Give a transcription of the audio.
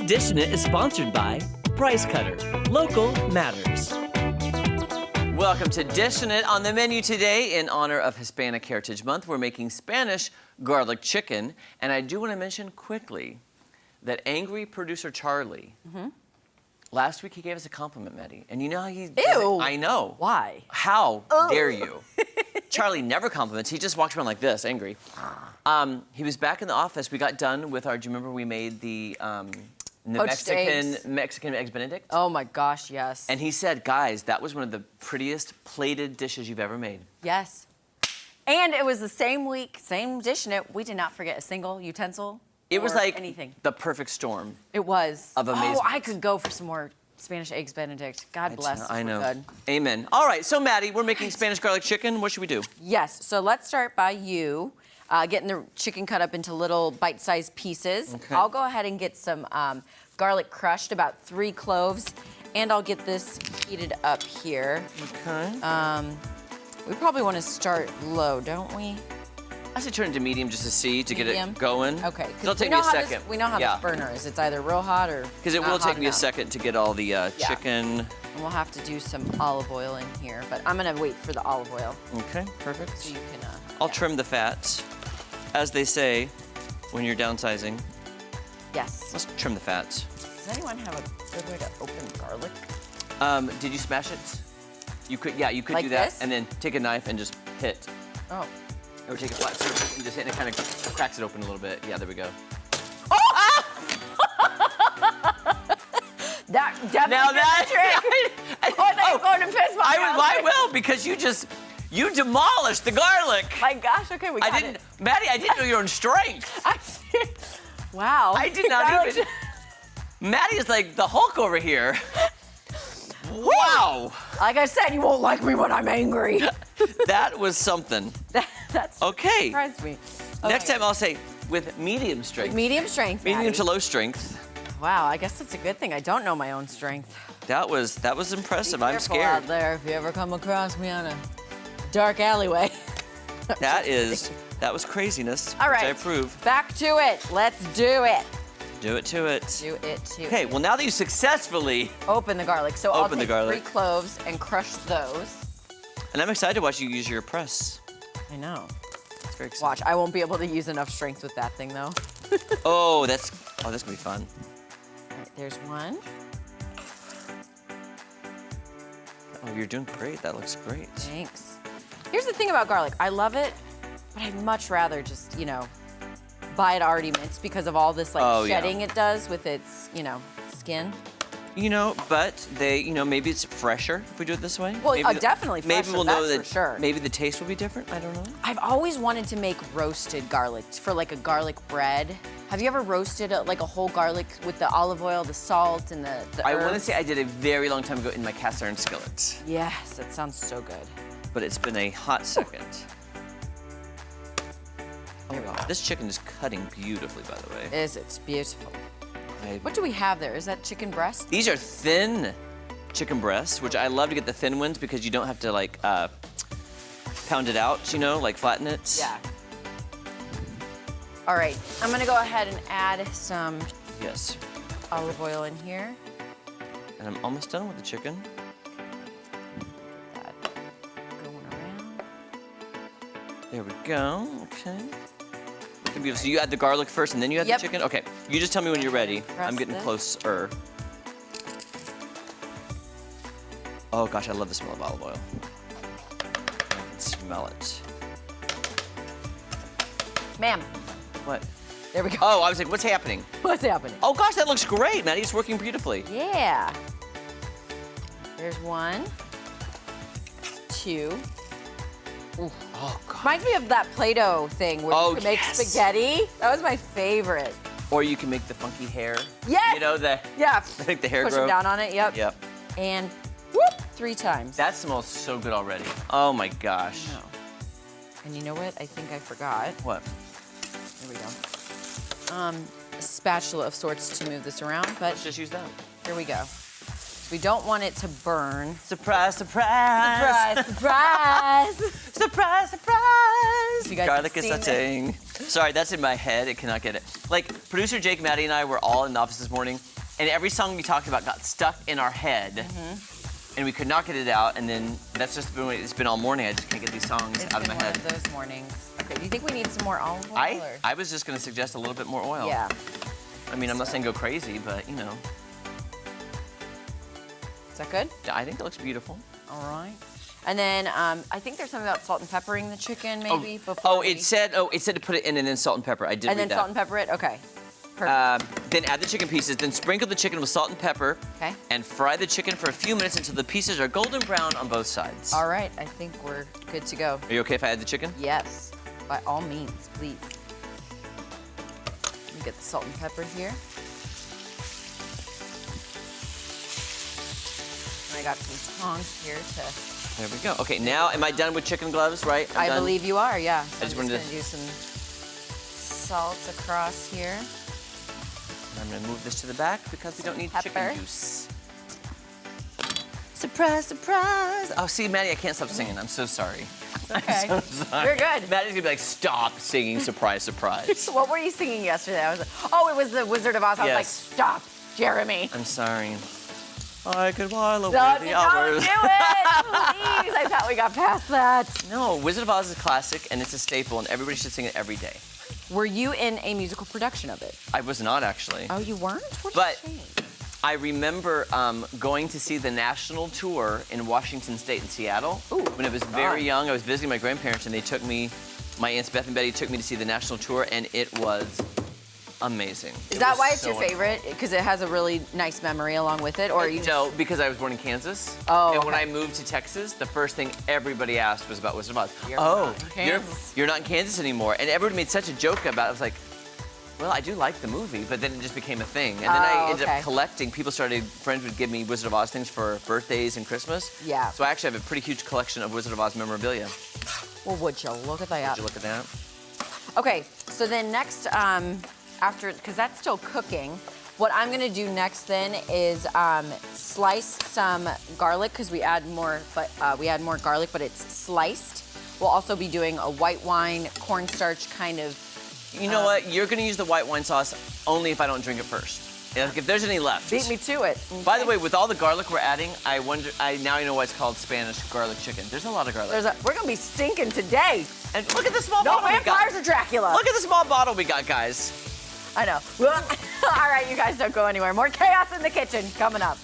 Dishin' It is sponsored by Price Cutter. Local matters. Welcome to Dishin' It. On the menu today, in honor of Hispanic Heritage Month, we're making Spanish garlic chicken. And I do want to mention quickly that angry producer Charlie, last week he gave us a compliment, Maddie. And you know how he does it? Ew. I know. Why? How dare you? Charlie never compliments. He just walks around like this, angry. He was back in the office. We got done with our, do you remember we made the Mexican eggs Benedict? Oh my gosh, yes. And he said, guys, that was one of the prettiest plated dishes you've ever made. Yes. And it was the same week, same dish in it. We did not forget a single utensil. It was like anything. the perfect storm. It was. Of amazement. Oh, I could go for some more Spanish eggs Benedict. God bless. I know. Good. Amen. All right, so Maddie, we're making Spanish garlic chicken. What should we do? Yes, so let's start by you getting the chicken cut up into little bite-sized pieces. Okay. I'll go ahead and get some garlic crushed, about 3 cloves, and I'll get this heated up here. Okay. We probably want to start low, don't we? I should turn it to medium just to see, to get Medium? it going. Okay. It'll take me a second. We know how this burner is. It's either real hot or Because it will take me a second to get all the chicken. And we'll have to do some olive oil in here, but I'm gonna wait for the olive oil. Okay, perfect. So you can, I'll trim the fats. As they say when you're downsizing, yes. let's trim the fats. Does anyone have a good way to open garlic? Did you smash it? You could, yeah, you could Like do that, this? and then take a knife and just hit. Oh. Or take a flat surface and just hit, and it kind of cracks it open a little bit. Yeah, there we go. That definitely is a trick. I'm going to piss my I will, because you demolished the garlic. My gosh, okay, we got it. Maddie, I didn't know your own strength. Wow. I did not even. Maddie is like the Hulk over here. Wow. Like I said, you won't like me when I'm angry. That was something. That's Okay. surprised me. Next time I'll say with medium strength. Medium strength, Medium Maddie. to low strength. Wow, I guess that's a good thing. I don't know my own strength. That was impressive. Be I'm careful scared. out there if you ever come across me on a dark alleyway. That was craziness. All right. Which I approve. Back to it. Let's do it. Do it to it. Do it to Okay, it. well now that you successfully Open the garlic. So I'll Open the take garlic. 3 cloves and crush those. And I'm excited to watch you use your press. I know. It's very exciting. Watch, I won't be able to use enough strength with that thing though. Oh, that's gonna be fun. All right, there's one. Oh, you're doing great. That looks great. Thanks. Here's the thing about garlic. I love it, but I'd much rather just, buy it already minced because of all this shedding it does with its, skin. But maybe it's fresher if we do it this way. Well, maybe definitely fresher, Maybe we'll know that's that for sure. maybe the taste will be different. I don't know. I've always wanted to make roasted garlic for like a garlic bread. Have you ever roasted a whole garlic with the olive oil, the salt, and the herbs? I want to say I did a very long time ago in my cast iron skillet. Yes, that sounds so good. But it's been a hot second. Oh, There we wow. go. This chicken is cutting beautifully, by the way. It's beautiful. What do we have there? Is that chicken breast? These are thin chicken breasts, which I love to get the thin ones because you don't have to pound it out, flatten it. Yeah. All right, I'm gonna go ahead and add some Yes. olive oil in here. And I'm almost done with the chicken. That going around. There we go. Okay. Looking beautiful. So you add the garlic first and then you add the chicken? Okay. You just tell me when you're ready. I'm getting this. closer. Oh gosh, I love the smell of olive oil. I can smell it. Ma'am, What? there we go. Oh, I was like, what's happening? What's happening? Oh gosh, that looks great, Maddie. It's working beautifully. Yeah. There's 1, 2. Oh god. Reminds me of that Play-Doh thing where you could make spaghetti. That was my favorite. Or you can make the funky hair. Yes! Yeah. I think the hair Push grow. it down on it, yep. Yep. And whoop, 3 times. That smells so good already. Oh my gosh. No. And you know what? I think I forgot. What? There we go. A spatula of sorts to move this around, but Let's just use that. here we go. We don't want it to burn. Surprise, surprise. Surprise, surprise. Surprise, surprise. So you guys Garlic have is seen sauteing. Sorry, that's in my head. It cannot get it. Like, producer Jake, Maddie, and I were all in the office this morning, and every song we talked about got stuck in our head, and we could not get it out, and then that's just been, it's been all morning. I just can't get these songs out of my head. It's been one of those mornings. Okay, do you think we need some more olive oil? I was just going to suggest a little bit more oil. Yeah. I mean, I'm not saying go crazy, but, you know. Is that good? Yeah, I think it looks beautiful. All right. And then I think there's something about salt and peppering the chicken, maybe, before it said to put it in and then salt and pepper. I did read that. And then salt and pepper it? Okay. Perfect. Then add the chicken pieces, then sprinkle the chicken with salt and pepper. Okay. And fry the chicken for a few minutes until the pieces are golden brown on both sides. All right, I think we're good to go. Are you okay if I add the chicken? Yes, by all means, please. Let me get the salt and pepper here. And I got some tongs here to... There we go. Okay, now am I done with chicken gloves, right? I believe you are, yeah. So I just I'm wanted just gonna do some salt across here. And I'm gonna move this to the back because we don't need Pepper. chicken juice. Surprise, surprise. Oh, see, Maddie, I can't stop singing. I'm so sorry. Okay. I'm so sorry. You're good. Maddie's gonna be like, stop singing surprise, surprise. What were you singing yesterday? I was like, oh, it was the Wizard of Oz. I was like, stop, Jeremy. I'm sorry. I could while away Don't the do hours. it, please. I thought we got past that. No, Wizard of Oz is a classic and it's a staple and everybody should sing it every day. Were you in a musical production of it? I was not actually. Oh, you weren't? What But a shame. I remember going to see the national tour in Washington State in Seattle. Ooh, when I was very young, I was visiting my grandparents and they took me, my aunts Beth and Betty took me to see the national tour and it was amazing. Is that why it's your favorite? Because it has a really nice memory along with it? Or you No, because I was born in Kansas. Oh, And when I moved to Texas, the first thing everybody asked was about Wizard of Oz. You're not in Kansas. You're not in Kansas anymore. And everyone made such a joke about it. I was like, well, I do like the movie, but then it just became a thing. And then I ended up collecting. Friends would give me Wizard of Oz things for birthdays and Christmas. Yeah. So I actually have a pretty huge collection of Wizard of Oz memorabilia. Well, would you look at that? Would you look at that? Okay, so then next, after, because that's still cooking, what I'm gonna do next then is slice some garlic, because we add more garlic, but it's sliced. We'll also be doing a white wine, cornstarch kind of. You know what? You're gonna use the white wine sauce only if I don't drink it first. Like if there's any left. Beat me to it. Okay. By the way, with all the garlic we're adding, now I know why it's called Spanish garlic chicken. There's a lot of garlic. We're gonna be stinking today. And look at the small No bottle we got. vampires or Dracula. Look at the small bottle we got, guys. I know. All right, you guys don't go anywhere. More chaos in the kitchen coming up.